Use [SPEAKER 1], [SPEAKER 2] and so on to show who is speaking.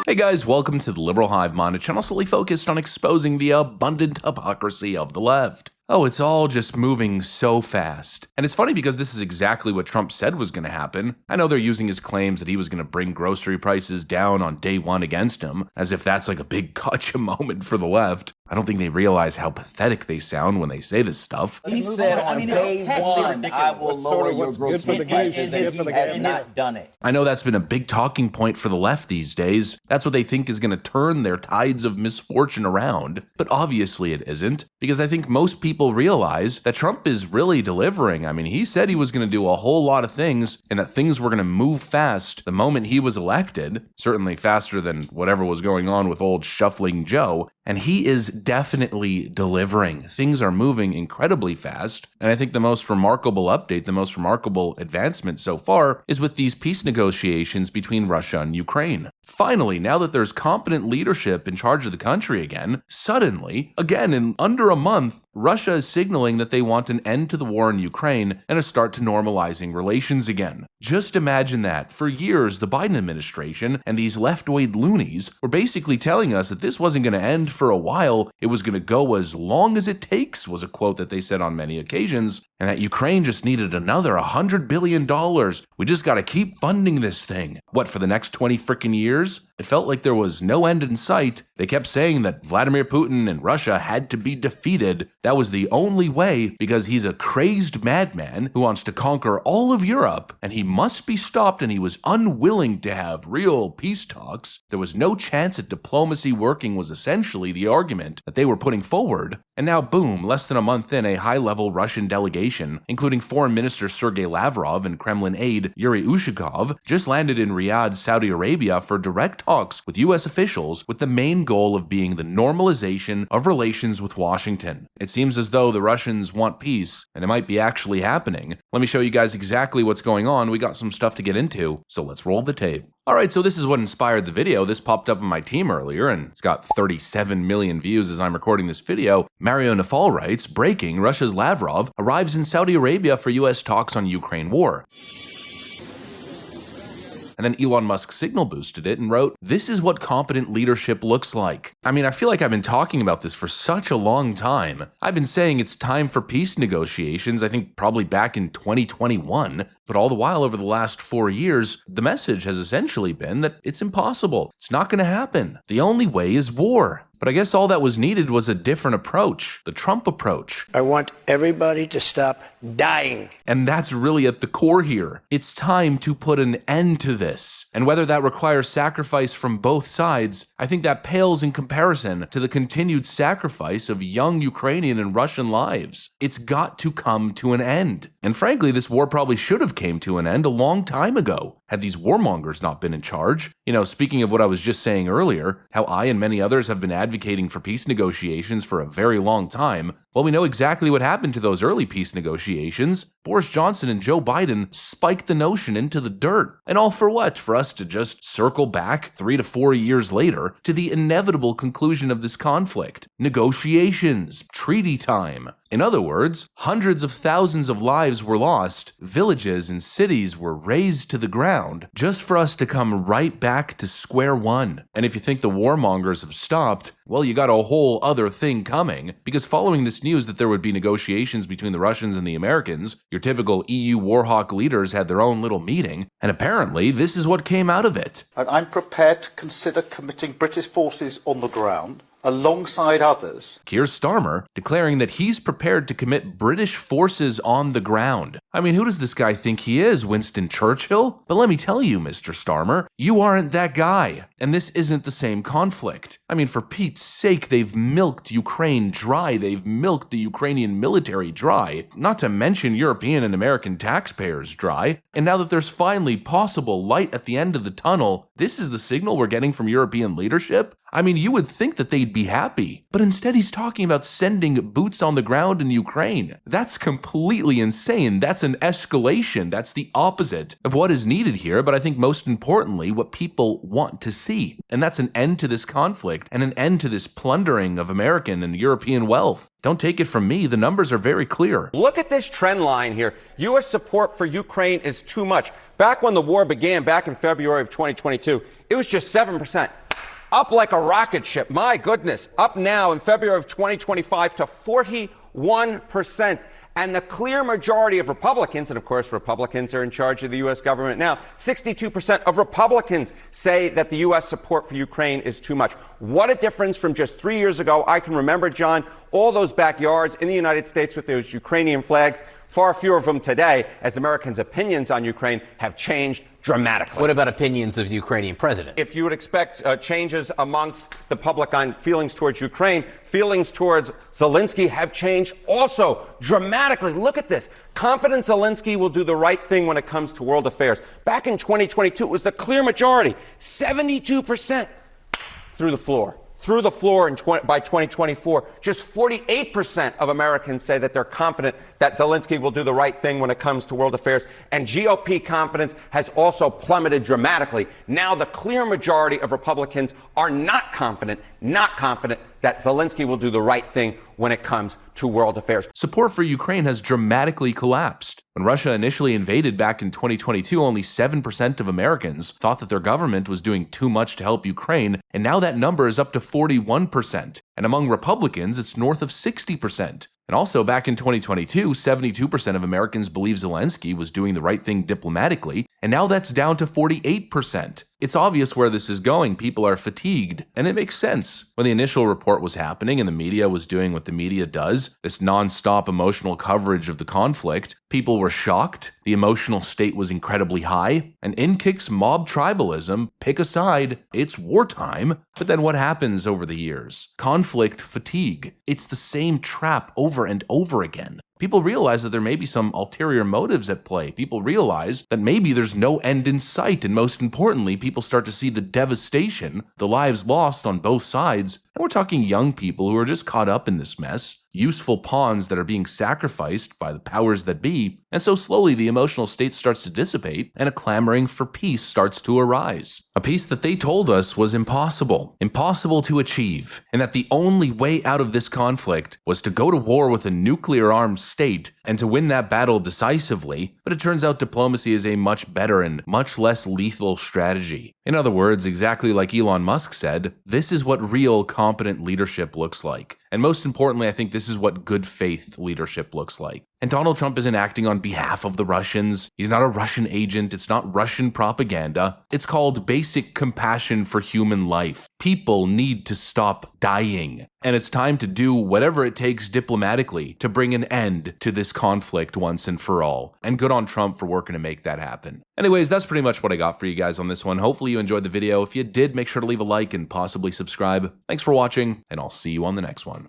[SPEAKER 1] Hey guys, welcome to the Liberal Hive Mind, a channel solely focused on exposing the abundant hypocrisy of the left. Oh, it's all just moving so fast. And it's funny because this is exactly what Trump said was going to happen. I know they're using his claims that he was going to bring grocery prices down on day one against him, as if that's like a big gotcha moment for the left. I don't think they realize how pathetic they sound when they say this stuff.
[SPEAKER 2] He said on day one, I will lower your grocery prices, and he has not done it.
[SPEAKER 1] I know that's been a big talking point for the left these days. That's what they think is going to turn their tides of misfortune around. But obviously it isn't, because I think most people realize that Trump is really delivering. I mean, he said he was going to do a whole lot of things and that things were going to move fast the moment he was elected, certainly faster than whatever was going on with old Shuffling Joe. And he is definitely delivering. Things are moving incredibly fast. And I think the most remarkable update, the most remarkable advancement so far is with these peace negotiations between Russia and Ukraine. Finally, now that there's competent leadership in charge of the country again, suddenly, again in under a month, Russia is signaling that they want an end to the war in Ukraine and a start to normalizing relations again. Just imagine that. For years, the Biden administration and these left-wing loonies were basically telling us that this wasn't going to end for a while, it was going to go as long as it takes, was a quote that they said on many occasions, and that Ukraine just needed another $100 billion. We just got to keep funding this thing. What, for the next 20 freaking years? It felt like there was no end in sight. They kept saying that Vladimir Putin and Russia had to be defeated. That was the only way, because he's a crazed madman who wants to conquer all of Europe, and he must be stopped, and he was unwilling to have real peace talks. There was no chance at diplomacy working, was essentially the argument that they were putting forward. And now, boom, less than a month in, a high-level Russian delegation, including Foreign Minister Sergei Lavrov and Kremlin aide Yuri Ushakov, just landed in Riyadh, Saudi Arabia for direct talks with U.S. officials with the main goal of being the normalization of relations with Washington. It seems as though the Russians want peace, and it might be actually happening. Let me show you guys exactly what's going on. We got some stuff to get into, so let's roll the tape. Alright, so this is what inspired the video. This popped up on my team earlier, and it's got 37 million views as I'm recording this video. Mario Nafal writes, breaking, Russia's Lavrov arrives in Saudi Arabia for US talks on Ukraine war. And then Elon Musk signal boosted it and wrote, this is what competent leadership looks like. I mean, I feel like I've been talking about this for such a long time. I've been saying it's time for peace negotiations, I think probably back in 2021. But all the while over the last 4 years, the message has essentially been that it's impossible. It's not going to happen. The only way is war. But I guess all that was needed was a different approach, the Trump approach.
[SPEAKER 3] I want everybody to stop dying.
[SPEAKER 1] And that's really at the core here. It's time to put an end to this. And whether that requires sacrifice from both sides, I think that pales in comparison to the continued sacrifice of young Ukrainian and Russian lives. It's got to come to an end. And frankly, this war probably should have came to an end a long time ago, had these warmongers not been in charge. You know, speaking of what I was just saying earlier, how I and many others have been advocating for peace negotiations for a very long time, well, we know exactly what happened to those early peace negotiations. Boris Johnson and Joe Biden spiked the notion into the dirt. And all for what? For us to just circle back 3 to 4 years later to the inevitable conclusion of this conflict. Negotiations, treaty time. In other words, hundreds of thousands of lives were lost, villages and cities were razed to the ground, just for us to come right back to square one. And if you think the warmongers have stopped, well, you got a whole other thing coming, because following this news that there would be negotiations between the Russians and the Americans, your typical EU warhawk leaders had their own little meeting, and apparently this is what came out of it.
[SPEAKER 4] And I'm prepared to consider committing British forces on the ground alongside others.
[SPEAKER 1] Keir Starmer declaring that he's prepared to commit British forces on the ground. I mean, who does this guy think he is, Winston Churchill? But let me tell you, Mr. Starmer, you aren't that guy. And this isn't the same conflict. I mean, for Pete's sake, they've milked Ukraine dry. They've milked the Ukrainian military dry, not to mention European and American taxpayers dry. And now that there's finally possible light at the end of the tunnel, this is the signal we're getting from European leadership? I mean, you would think that they'd be happy, but instead he's talking about sending boots on the ground in Ukraine. That's completely insane. That's an escalation. That's the opposite of what is needed here, but I think most importantly, what people want to see. And that's an end to this conflict and an end to this plundering of American and European wealth. Don't take it from me, the numbers are very clear.
[SPEAKER 5] Look at this trend line here. U.S. support for Ukraine is too much. Back when the war began, back in February of 2022, it was just 7%. up like a rocket ship. My goodness, up now in February of 2025 to 41%. And the clear majority of Republicans, and of course Republicans are in charge of the U.S. government now, 62% of Republicans say that the U.S. support for Ukraine is too much. What a difference from just 3 years ago. I can remember, John, all those backyards in the United States with those Ukrainian flags. Far fewer of them today, as Americans' opinions on Ukraine have changed dramatically.
[SPEAKER 6] What about opinions of the Ukrainian president?
[SPEAKER 5] If you would expect changes amongst the public on feelings towards Ukraine, feelings towards Zelensky have changed also dramatically. Look at this. Confident Zelensky will do the right thing when it comes to world affairs. Back in 2022, it was the clear majority, 72% through the floor. Through the floor by 2024, just 48% of Americans say that they're confident that Zelensky will do the right thing when it comes to world affairs. And GOP confidence has also plummeted dramatically. Now the clear majority of Republicans are not confident that Zelensky will do the right thing when it comes to world affairs.
[SPEAKER 1] Support for Ukraine has dramatically collapsed. When Russia initially invaded back in 2022, only 7% of Americans thought that their government was doing too much to help Ukraine, and now that number is up to 41%. And among Republicans, it's north of 60%. And also, back in 2022, 72% of Americans believed Zelensky was doing the right thing diplomatically, and now that's down to 48%. It's obvious where this is going. People are fatigued, and it makes sense. When the initial report was happening and the media was doing what the media does, this non-stop emotional coverage of the conflict, people were shocked, the emotional state was incredibly high, and in kicks mob tribalism. Pick a side, it's wartime. But then what happens over the years? Conflict fatigue. It's the same trap over and over again. People realize that there may be some ulterior motives at play. People realize that maybe there's no end in sight. And most importantly, people start to see the devastation, the lives lost on both sides. And we're talking young people who are just caught up in this mess, useful pawns that are being sacrificed by the powers that be. And so slowly the emotional state starts to dissipate and a clamoring for peace starts to arise. A peace that they told us was impossible to achieve, and that the only way out of this conflict was to go to war with a nuclear-armed state and to win that battle decisively. But it turns out diplomacy is a much better and much less lethal strategy. In other words, exactly like Elon Musk said, this is what real competent leadership looks like. And most importantly, I think this is what good faith leadership looks like. And Donald Trump isn't acting on behalf of the Russians. He's not a Russian agent. It's not Russian propaganda. It's called basic compassion for human life. People need to stop dying. And it's time to do whatever it takes diplomatically to bring an end to this conflict once and for all. And good on Trump for working to make that happen. Anyways, that's pretty much what I got for you guys on this one. Hopefully you enjoyed the video. If you did, make sure to leave a like and possibly subscribe. Thanks for watching, and I'll see you on the next one.